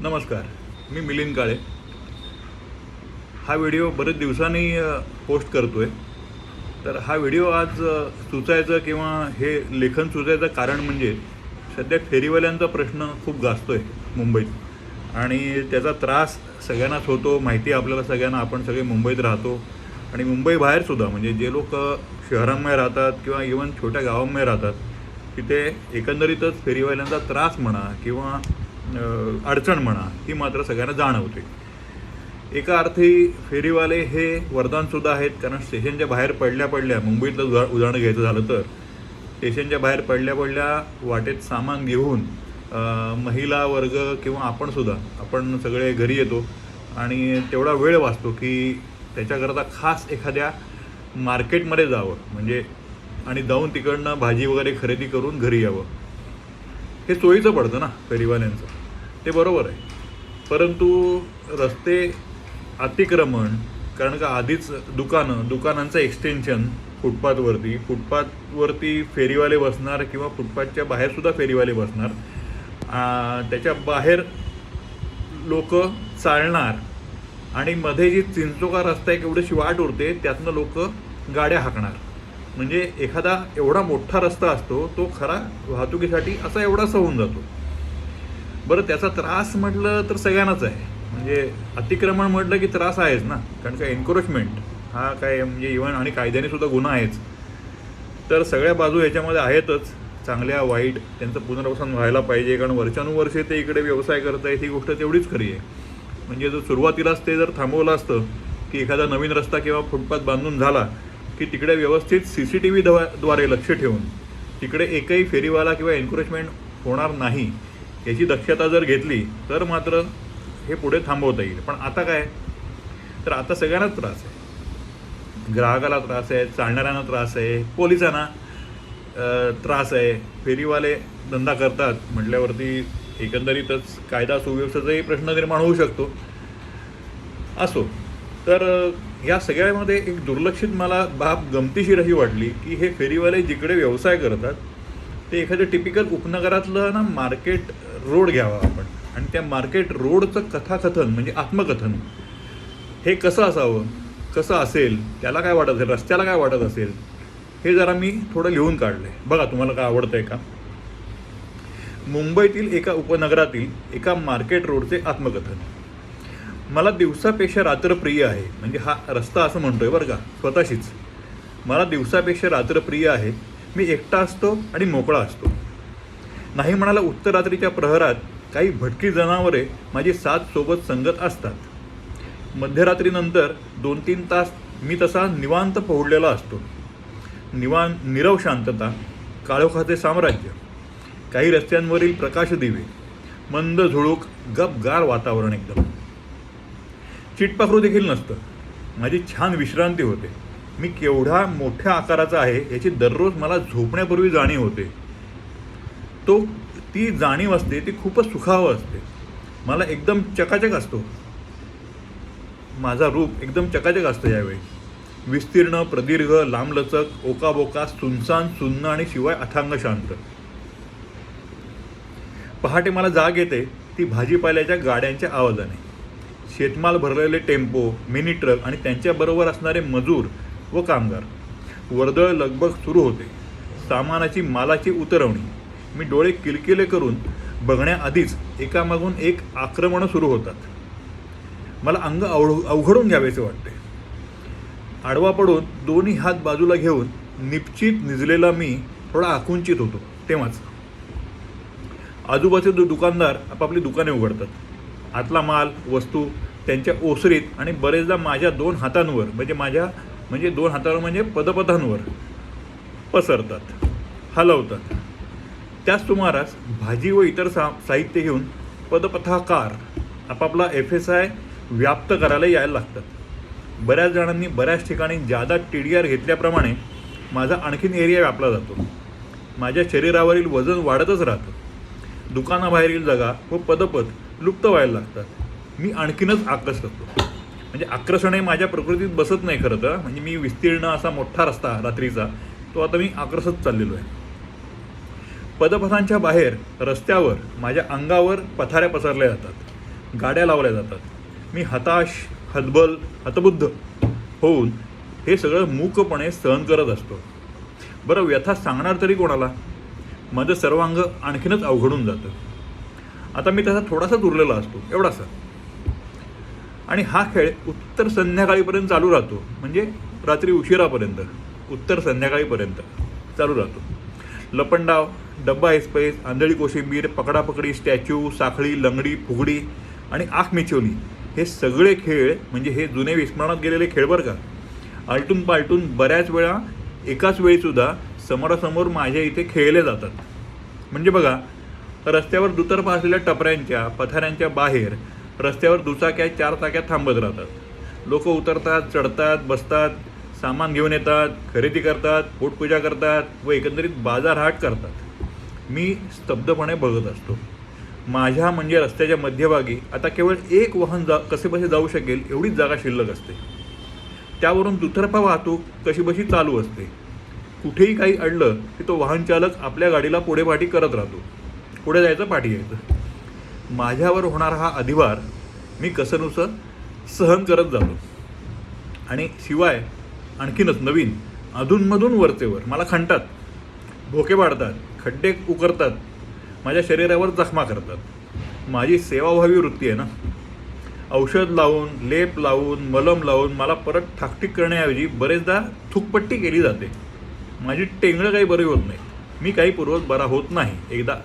नमस्कार, मी मिलिंद काळे. हा व्हिडिओ बरेच दिवसांनी पोस्ट करतो आहे. तर हा व्हिडिओ आज सुचायचं किंवा हे लेखन सुचायचं कारण म्हणजे सध्या फेरीवाल्यांचा प्रश्न खूप गाजतो आहे मुंबईत आणि त्याचा त्रास सगळ्यांनाच होतो. माहिती आहे आपल्याला सगळ्यांना, आपण सगळे मुंबईत राहतो आणि मुंबईबाहेरसुद्धा म्हणजे जे लोक शहरांमध्ये राहतात किंवा इवन छोट्या गावांमध्ये राहतात तिथे एकंदरीतच फेरीवाल्यांचा त्रास म्हणा किंवा अडचण म्हणा ही मात्र सगळ्यांना जाणवते. एका अर्थी फेरीवाले हे वरदानसुद्धा आहेत, कारण स्टेशनच्या बाहेर पडल्या पडल्या मुंबईतलं उदाहरण घ्यायचं झालं तर स्टेशनच्या बाहेर पडल्या पडल्या वाटेत सामान घेऊन महिला वर्ग किंवा आपण सगळे घरी येतो आणि तेवढा वेळ वाचतो की त्याच्याकरता खास एखाद्या मार्केटमध्ये जावं म्हणजे आणि जाऊन तिकडनं भाजी वगैरे खरेदी करून घरी यावं. हे सोयीचं पडतं ना फेरीवाल्यांचं, ते बरोबर आहे. परंतु रस्ते अतिक्रमण, कारण का आधीच दुकानांचं एक्सटेन्शन फुटपाथवरती फेरीवाले बसणार किंवा फुटपाथच्या बाहेरसुद्धा फेरीवाले बसणार, त्याच्या बाहेर लोक चालणार आणि मध्ये जी चिंचोका रस्ता एक एवढीशी वाट उरते त्यातनं लोक गाड्या हाकणार. म्हणजे एखादा एवढा मोठा रस्ता असतो तो खरा वाहतुकीसाठी असा एवढासा होऊन जातो. बरं, त्याचा त्रास म्हटलं तर सगळ्यांनाच आहे. म्हणजे अतिक्रमण म्हटलं की त्रास आहेच ना, कारण का एन्क्रोचमेंट हा काय म्हणजे इव्हन आणि कायद्याने सुद्धा गुन्हा आहेच. तर सगळ्या बाजू ह्याच्यामध्ये आहेतच, चांगल्या वाईट त्यांचं पुनर्वसन व्हायला पाहिजे, कारण वर्षानुवर्षे ते इकडे व्यवसाय करत आहेत ही गोष्ट तेवढीच खरी आहे. म्हणजे जर सुरुवातीलाच ते जर थांबवलं असतं की एखादा नवीन रस्ता किंवा फुटपाथ बांधून झाला की तिकडे व्यवस्थित CCTV द्वारे लक्ष ठेवून तिकडे एकही फेरीवाला किंवा एन्क्रोचमेंट होणार नाही याची दक्षता जर घेतली तर मात्र हे पुढे थांबवता येईल. पण आता काय, तर आता सगळ्यांनाच त्रास आहे. ग्राहकाला त्रास आहे, चालणाऱ्यांना त्रास आहे, पोलिसांना त्रास आहे. फेरीवाले धंदा करतात म्हटल्यावरती एकंदरीतच कायदा सुव्यवस्थेचाही प्रश्न निर्माण होऊ शकतो. असो, तर या सगळ्यामध्ये एक दुर्लक्षित मला बाब गमतीशीर अशी वाटली की हे फेरीवाले जिकडे व्यवसाय करतात ते एखाद्या टिपिकल उपनगरातलं ना मार्केट रोड घ्यावा आपण आणि त्या मार्केट रोडचं कथाकथन म्हणजे आत्मकथन हे कसं असावं, कसं असेल, त्याला काय वाटत असेल, रस्त्याला काय वाटत असेल, हे जरा मी थोडं लिहून काढलं आहे. बघा तुम्हाला काय आवडतं आहे का. मुंबईतील एका उपनगरातील एका मार्केट रोडचे आत्मकथन. मला दिवसापेक्षा रात्र प्रिय आहे. म्हणजे हा रस्ता असं म्हणतोय बरं का स्वतःशीच. मला दिवसापेक्षा रात्र प्रिय आहे. मी एकटा असतो आणि मोकळा असतो. नाही म्हणाला उत्तरात्रीच्या प्रहरात काही भटकी जनावरे माझी साथ सोबत संगत असतात. मध्यरात्रीनंतर 2-3 तास मी तसा निवांत पोहडलेला असतो. नीरव शांतता, काळोखाचे साम्राज्य, काही रस्त्यांवरील प्रकाशदिवे, मंद झुळूक, गपगार वातावरण एकदम. चिटपाखरू देखील नसतं. माझी छान विश्रांती होते. मी केवढा मोठ्या आकाराचा आहे याची दररोज मला झोपण्यापूर्वी जाणीव होते. ती जाणीव असते ती खूपच सुखावह असते. मला एकदम चकाचक असतो. माझा रूप एकदम चकाचक असतं यावेळी. विस्तीर्ण, प्रदीर्घ, लांबलचक, ओकाबोका, सुनसान, सुन्न आणि शिवाय अथांग शांत. पहाटे मला जाग येते ती भाजीपाल्याच्या गाड्यांच्या आवाजाने. शेतमाल भरलेले टेम्पो, मिनी ट्रक आणि त्यांच्याबरोबर असणारे मजूर व कामगार. वर्दळ लगबग सुरू होते. सामानाची मालाची उतरवणी. मी डोळे किलकिले करून बघण्याआधीच एकामागून एक आक्रमणं सुरू होतात. मला अंग अवघडून घ्यावेसे वाटते. आडवा पडून दोन्ही हात बाजूला घेऊन निपचित निजलेला मी थोडा आकुंचित होतो. तेव्हाच आजूबाजूचे दुकानदार आपापली दुकाने उघडतात. आतला माल, वस्तू त्यांच्या ओसरीत आणि बरेचदा माझ्या 2 हातांवर म्हणजे पदपथांवर पसरतात, हलवतात. त्याच सुमारास भाजी व इतर साहित्य घेऊन पदपथाकार आपापला FSI व्याप्त करायला यायला लागतात. बऱ्याच जणांनी बऱ्याच ठिकाणी जादा TDR घेतल्याप्रमाणे माझा आणखीन एरिया व्यापला जातो. माझ्या शरीरावरील वजन वाढतच राहतं. दुकानाबाहेरील जागा व पदपथ लुप्त व्हायला लागतात. मी आणखीनच आकर्षित होतो. म्हणजे आकर्षण हे माझ्या प्रकृतीत बसत नाही खरं तर. म्हणजे मी विस्तीर्ण असा मोठा रस्ता रात्रीचा तो आता मी आकर्षित चाललेलो आहे. पदपथांच्या बाहेर रस्त्यावर माझ्या अंगावर पथाऱ्या पसरल्या जातात. गाड्या लावल्या जातात. मी हताश, हतबुद्ध होऊन हे सगळं मूकपणे सहन करत असतो. बरं, व्यथा सांगणार तरी कोणाला? माझं सर्वांग आणखीनच अवघडून जातं. आता मी त्याचा थोडासाच उरलेला असतो, एवढासा. आणि हा खेळ उत्तर संध्याकाळीपर्यंत चालू राहतो, म्हणजे रात्री उशिरापर्यंत, उत्तर संध्याकाळीपर्यंत चालू राहतो. लपंडाव, डब्बा ऐसपैस, आंधळी कोशिंबीर, पकडापकडी, स्टॅच्यू, साखळी, लंगडी, फुगडी आणि आख मिचवली हे सगळे खेळ म्हणजे हे जुने विस्मरणात गेलेले खेळ बरं का. आलटून पालटून बऱ्याच वेळा एकाच वेळीसुद्धा समोरासमोर माझ्या इथे खेळले जातात. म्हणजे बघा, रस्त्यावर दुतर्फा असलेल्या टपऱ्यांच्या, पथाऱ्यांच्या बाहेर रस्त्यावर दुचाक्या, 4 चाक्या थांबत राहतात. लोक उतरतात, चढतात, बसतात, सामान घेऊन येतात, खरेदी करतात, पोटपूजा करतात व एकंदरीत बाजारहाट करतात. मी स्तब्धपणे बघत असतो. माझ्या म्हणजे रस्त्याच्या मध्यभागी आता केवळ एक वाहन कसेबसे जाऊ शकेल एवढीच जागा शिल्लक असते. त्यावरून दुतर्फा वाहतूक कशीबशी चालू असते. कुठेही काही अडलं की तो वाहन चालक आपल्या गाडीला पुढे पाठी करत राहतो. पुढे जायचं, पाठी यायचं. माझ्यावर होणारा हा अधिभार मी कसंनुसं सहन करत जातो. आणि शिवाय आणखीनच नवीन अधूनमधून वरचेवर मला खणतात, भोके पाडतात, खड्डे उकरतात, माझ्या शरीरावर जखमा करतात. माझी सेवाभावी वृत्ती आहे ना. औषध लावून, लेप लावून, मलम लावून मला परत ठाकठीक करण्याऐवजी बरेचदा थुकपट्टी केली जाते. माझी टेंगळं काही बरी होत नाही. मी काही पूर्वत बरा होत नाही. एकदा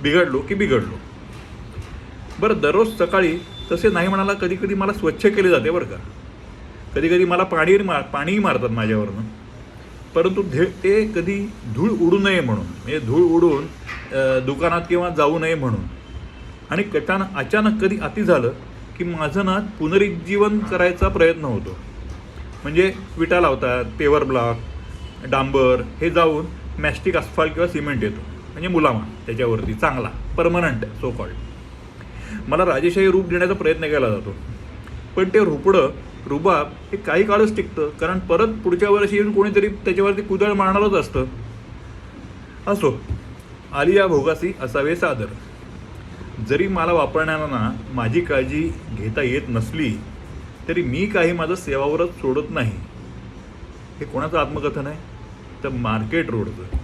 बिघडलो की बिघडलो. बरं, दररोज सकाळी तसे नाही म्हणाला कधी कधी मला स्वच्छ केले जाते बरं का. कधी कधी मला पाणीही मारतात माझ्यावरनं. परंतु ते कधी धूळ उडू नये म्हणून, म्हणजे धूळ उडून दुकानात किंवा जाऊ नये म्हणून. आणि अचानक कधी अति झालं की माझं ना पुनरुज्जीवन करायचा प्रयत्न होतो. म्हणजे विटा लावतात, पेवर ब्लॉक, डांबर हे जाऊन मॅस्टिक अस्फाल्ट किंवा सिमेंट येतो, म्हणजे मुलामा त्याच्यावरती चांगला परमनंट सो कॉल्ड. मला राजेशाही रूप देण्याचा प्रयत्न केला जातो. पण ते रुबाब हे काही काळच टिकतं, कारण परत पुढच्या वर्षी येऊन कोणीतरी त्याच्यावरती कुदळ मारणारच असतं. असो, आलिया भोगासी असावे सादर. जरी मला वापरणाऱ्यांना माझी काळजी घेता येत नसली तरी मी काही माझं सेवावरच सोडत नाही. हे कोणाचं आत्मकथन आहे? तर मार्केट रोडचं.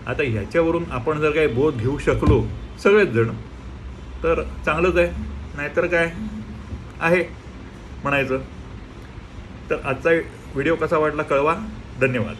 आता ह्याच्यावरून आपण जर काही बोध घेऊ शकलो सगळेच जण तर चांगलंच आहे, नाहीतर काय आहे म्हणायचं. तर आजचा व्हिडिओ कसा वाटला कळवा. धन्यवाद.